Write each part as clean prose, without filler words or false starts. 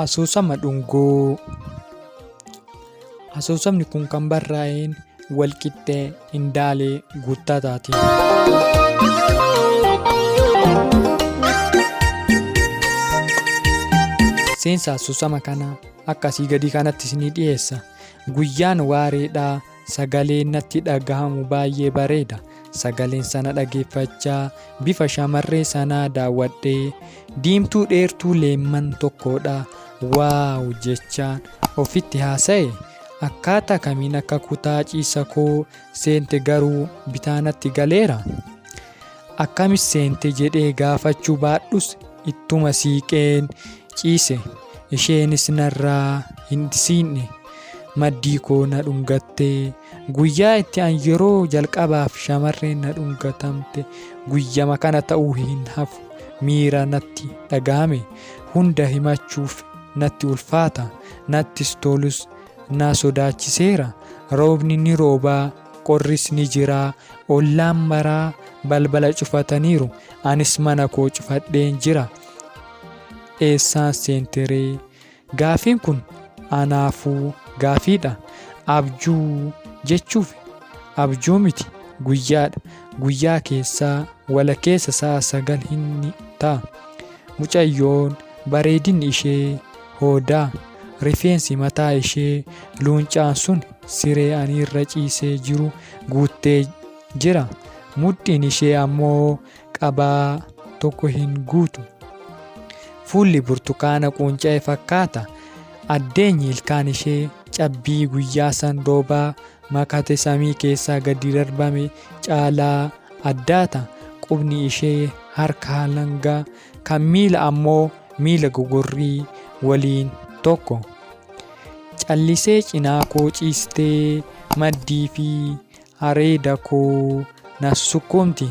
Asoosama dhungoo. Asoosamni kun kan barraa'een Walqixxee Indaalee Guuttaataati. Seensa asoosama kanaa akkasii gadii kanatti isinii dhiyeessa. Guyyaan waareedhaa, sagaleen natti dhagahamu baay'ee bareeda. Sagaleen sana dhageeffachaa bifa shamarree sanaa daawwadhee diimtuu dheertuu leemman tokkodha waaw jechaan ofitti haasa'e. Akkaataa kamiin akka kutaa ciisa koo seente garuu bitaanatti galeera. Akkamis seente jedhee gaafachuu baadhus ittuma siiqeen ciise. Isheenis narraa hin siinne. Maddii koo na dhungattee. Guyyaa itti an yeroo jalqabaaf shamarreen na dhungatamte guyyama kana ta'uu hin hafu. Miira natti dhagahame. Hunda himachuuf natti ulfaata. Nattis tolus na sodaachiseera. Roobni ni roobaa, qorris ni jiraa. Ollaan maraa balbala cufataniiru. Anis mana koo cufadheen jira. Eessaan seenteree? Gaafiin kun anaafuu gaafiidha. Abjuu jechuuf abjuu miti, guyyaadha. Guyyaa keessaa walakkeessa sa'a 9 hin ta'a. Mucayyoon bareedinni ishee hoodaa, rifeensi mataa ishee luuncaan sun siree ani irra ciisee jiru guuttee jira. Mudhiin ishee ammoo qabaa tokko hin guutu. Fuulli burtukaana qunca'e fakkaata. Addeenyi ilkaan ishee cabbii guyyaa san roobaa makate samii keessaa gadi darbame caalaa addaata. Qubni ishee harka halangaa, kan miila ammoo miila gogorrii waliin tokko. Callisee cinaa koo ciistee maddii fi areeda koo na sukkumti.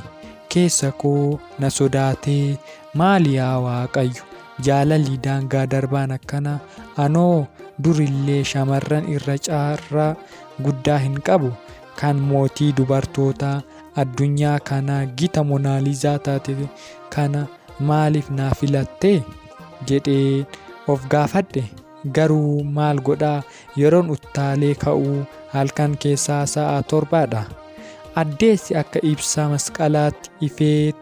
Keessa koo na sodaatee maali yaa Waaqayyo? Jaalalli daangaa darbaan akkana. Anoo durillee shamarran irra caarraa guddaa hin qabu. Kan mootii dubartoota addunyaa kanaa gita Monaalizaa taate kana maaliif naa filattee jedhee of gaafadhe. Garuu maal godhaa, yeroon uttaalee ka'uu halkan keessaa sa'a 7dha. Addeessi akka ibsaa masqalaatti ifeet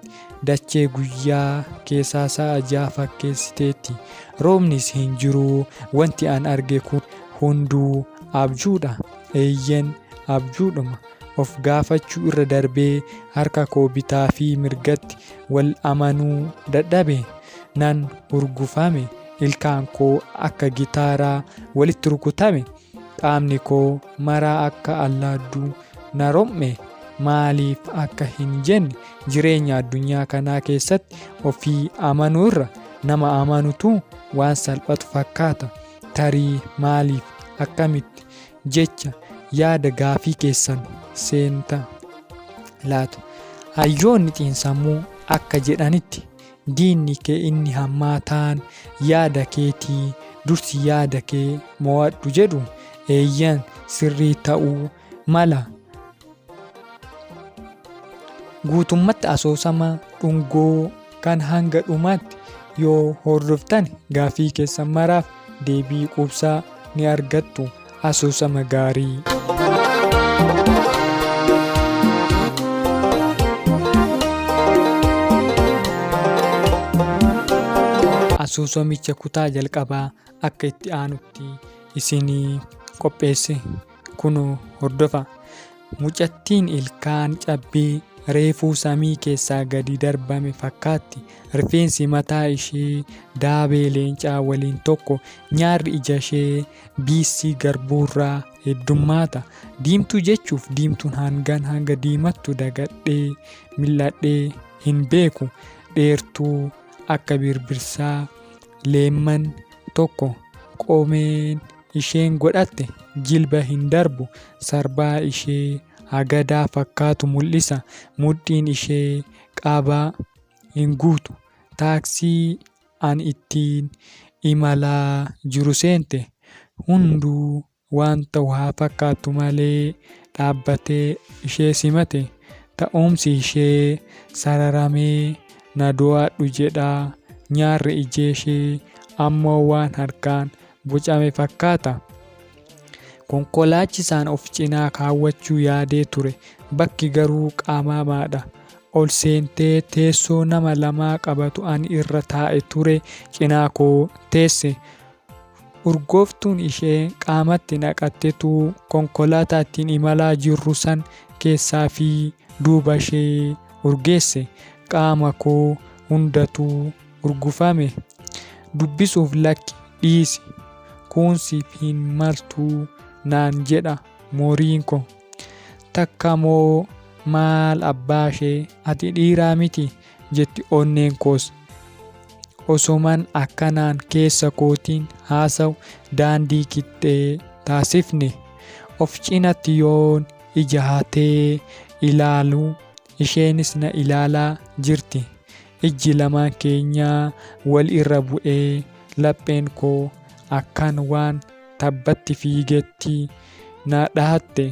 dachee guyyaa keessaa sa'a 6 fakkeessiteetti. Roobnis hin jiru. Wanti an arge kun hunduu abjuudha. Eeyyen abjuudhuma. Of gaafachuu irra darbee harka koo bitaa fi mirgatti wal amanuu dadhabe. Nan urgufame. Ilkaan koo akka gitaaraa walitti rukutame. Qaamni koo maraa akka allaadduu na rom'e. Maaliif akka hin jenne jireenya addunyaa kanaa keessatti ofii amanuu irra nama amanutu waan salphatu fakkaata. Tarii maaliif akkamitti jecha yaada gaafii keessan seenta laatu. Hayyoonni xiinsammuu akka jedhanitti diinni kee inni hammaataan yaada keetii dursi yaada kee mo'adhu jedhu. Eeyyan sirrii ta'uu mala. Guutummatti asoosama dhungoo kan hanga dhumaatti yoo hordoftan gaafii keessan maraaf deebii quubsaa ni argattu. Asoosama gaarii. Asoosamicha kutaa jalqabaa akka itti aanutti isinii qopheesse kunoo hordofa. Mucattiin ilkaan cabbii reefuu samii keessaa gadi darbame fakkaatti. Rifeensi mataa ishee daabee leencaa waliin tokko. Nyaarri ija ishee biisii garbuurraa heddummaata. Diimtuu jechuuf diimtuun hanga diimattu dagadhee mil'adhee hin beeku. Dheertuu akka birbirsaa leemman tokko. Qomeen isheen godhatte jilba hin darbu. Sarbaa ishee hagadaa fakkaatu mul'isa. Mudhiin ishee qabaa hin guutu. Taaksii an ittiin imalaa jiru seente. Hunduu waan ta'u haa fakkaatu malee dhaabbatee ishee simate. Ta'umsi ishee sararamee na do'adhu jedhaa nyaarri ijeeshee ammoo waan harkaan bocame fakkaata. Konkolaachisaan of cinaa kaawwachuu yaadee ture. Bakki garuu qaamamaadha. Ol seentee teessoo nama lamaa qabatu ani irra taa'e ture cinaa koo teesse. Urgooftuun ishee qaamatti naqattetu konkolaataa ittiin imalaa jirru san keessaa fi duuba ishee urgeesse. Qaama koo hundatuu urgufame. Dubbisuuf lakki dhiisi. Kun siif hin maltuu naan jedha mooriin koo. Takka moo maal abbaa ishee ati dhiiraa miti jetti onneen koos. Osoman akkanaan keessa kootiin haasa'u daandii qixxee taasifne. Of cinatti yoon ija hatee ilaalu isheenis na ilaalaa jirti. Ijji lamaan keenyaa wal irra bu'ee lapheen koo akkan waan tabbatti fiigetti na dhahatte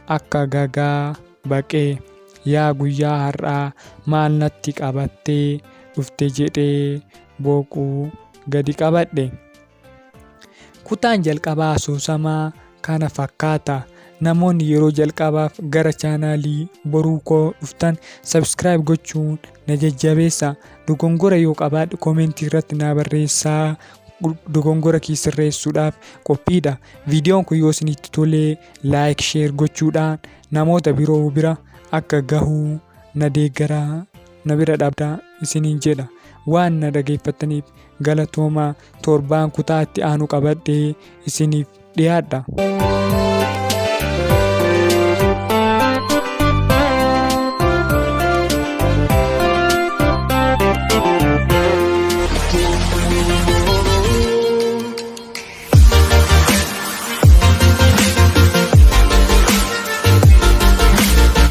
akka gagaa baqee. Yaa guyyaa har'aa maal natti qabattee dhufte jedhee booquu gadi qabadhe. Kutaan jalqabaa asoosamaa kana fakkaata. Namoonni yeroo jalqabaaf gara chaanaalii boruu koo dhuftan subscribe gochuun na jajjabeessa. Dogongora yoo qabaadhe koomentii irratti na barreessaa. Dogongora kii sirreessuudhaaf qophiidha. Viidiyoon kun yoo isinitti tole like share gochuudhaan namoota biroo bira akka gahuu na deeggaraa na bira dhabdaa isiniin jedha. Waan na dhageeffataniif galatoomaa. Torbaan kutaa itti aanu qabadhee isiniif dhiyaadha.